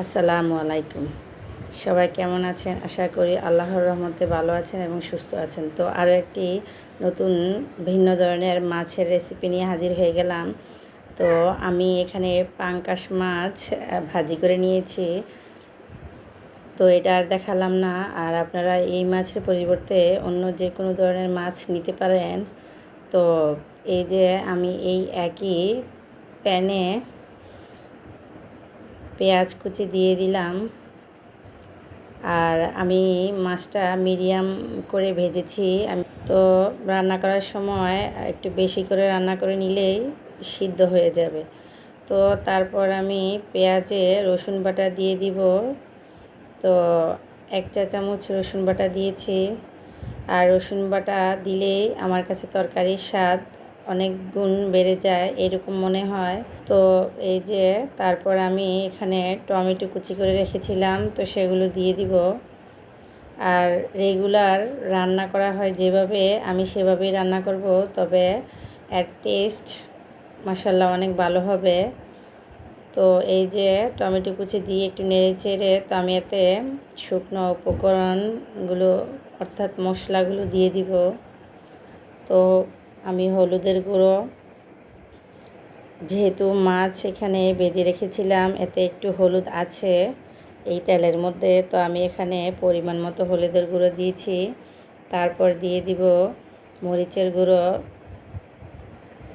আসসালামু আলাইকুম। সবাই কেমন আছেন? আশা করি আল্লাহর রহমতে ভালো আছেন এবং সুস্থ আছেন। তো আরও একটি নতুন ভিন্ন ধরনের মাছের রেসিপি নিয়ে হাজির হয়ে গেলাম। তো আমি এখানে পাঙ্গাস মাছ ভাজি করে নিয়েছি। তো এটা আর দেখালাম না। আর আপনারা এই মাছের পরিবর্তে অন্য যে কোনো ধরনের মাছ নিতে পারেন। তো এই যে আমি এই একই প্যানে পেঁয়াজ কুচি দিয়ে দিলাম। আর আমি মাছটা মিডিয়াম করে ভেজেছি। তো রান্না করার সময় একটু বেশি করে রান্না করে নিলেই সিদ্ধ হয়ে যাবে। তো তারপর আমি পেঁয়াজে রসুন বাটা দিয়ে দিব। তো 1 চা চামচ রসুন বাটা দিয়েছি। আর রসুন বাটা দিলেই আমার কাছে তরকারির স্বাদ অনেক গুণ বেড়ে যায় এরকম মনে হয়। তো এই যে তারপর আমি এখানে টমেটো কুচি করে রেখেছিলাম, তো সেগুলো দিয়ে দিব। আর রেগুলার রান্না করা হয় যেভাবে, আমি সেভাবেই রান্না করব। তবে এর টেস্ট মাশাআল্লাহ অনেক ভালো হবে। তো এই যে টমেটো কুচি দিয়ে একটু নেড়ে চেড়ে, তো আমি এতে শুকনো উপকরণগুলো অর্থাৎ মশলাগুলো দিয়ে দিব। তো আমি হলুদের গুঁড়ো, যেহেতু মাছ এখানে ভেজে রেখেছিলাম এতে একটু হলুদ আছে এই তেলের মধ্যে, তো আমি এখানে পরিমাণ মতো হলুদের গুঁড়ো দিয়েছি। তারপর দিয়ে দিব মরিচের গুঁড়ো,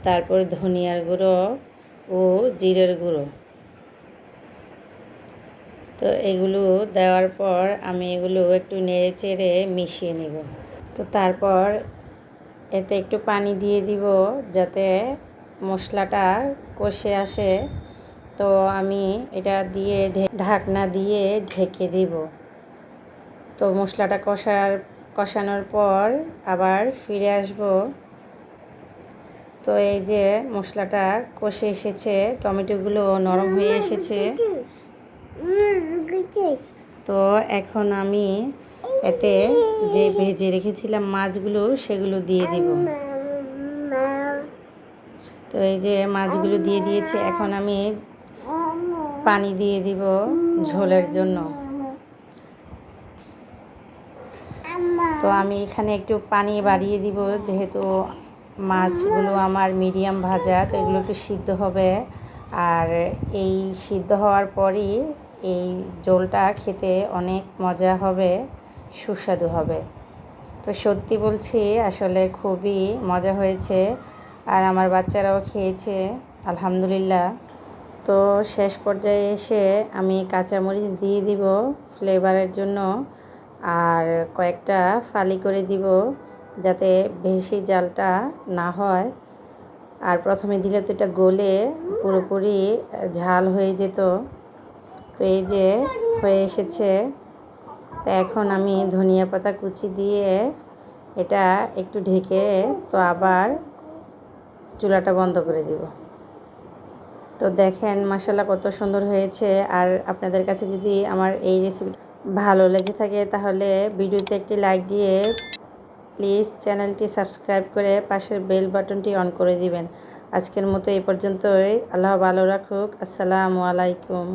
তারপর ধনিয়ার গুঁড়ো ও জিরের গুঁড়ো। তো এগুলো দেওয়ার পর আমি এগুলো একটু নেড়ে চেড়ে মিশিয়ে নেব। তো তারপর এতে একটু পানি দিয়ে দিব যাতে মশলাটা কষে আসে। তো আমি এটা দিয়ে ঢাকনা দিয়ে ঢেকে দিব। তো মশলাটা কষানোর পর আবার ফিরে আসব। তো এই যে মশলাটা কষে এসেছে, টমেটোগুলো নরম হয়ে এসেছে। তো এখন আমি এতে যে ভেজে রেখেছিলাম মাছগুলো সেগুলো দিয়ে দিব। তো এই যে মাছগুলো দিয়ে দিয়েছি, এখন আমি পানি দিয়ে দিব ঝোলের জন্য। তো আমি এখানে একটু পানি বাড়িয়ে দিব, যেহেতু মাছগুলো আমার মিডিয়াম ভাজা, তো এগুলো একটু সিদ্ধ হবে। আর এই সিদ্ধ হওয়ার পরই এই ঝোলটা খেতে অনেক মজা হবে, সুস্বাদু হবে। তো সত্যি বলছি আসলে খুবই মজা হয়েছে। আর আমার বাচ্চারাও খেয়েছে আলহামদুলিল্লাহ। তো শেষ পর্যায়ে এসে আমি কাঁচামরিচ দিয়ে দিব ফ্লেভারের জন্য, আর কয়েকটা ফালি করে দিব যাতে বেশি জালটা না হয়। আর প্রথমে দিলে তো এটা গলে পুরোপুরি ঝাল হয়ে যেত। তো এই যে হয়ে এসেছে। তো এখন আমি ধনিয়া পাতা কুচি দিয়ে এটা একটু ঢেকে তো আবার চুলাটা বন্ধ করে দিব। তো দেখেন মাশাআল্লাহ কত সুন্দর হয়েছে। আর আপনাদের কাছে যদি আমার এই রেসিপি ভালো লেগে থাকে তাহলে ভিডিওতে একটি লাইক দিয়ে প্লিজ চ্যানেলটি সাবস্ক্রাইব করে পাশের বেল বাটনটি অন করে দিবেন। আজকের মতো এই পর্যন্তই। আল্লাহ ভালো রাখুক। আসসালামু আলাইকুম।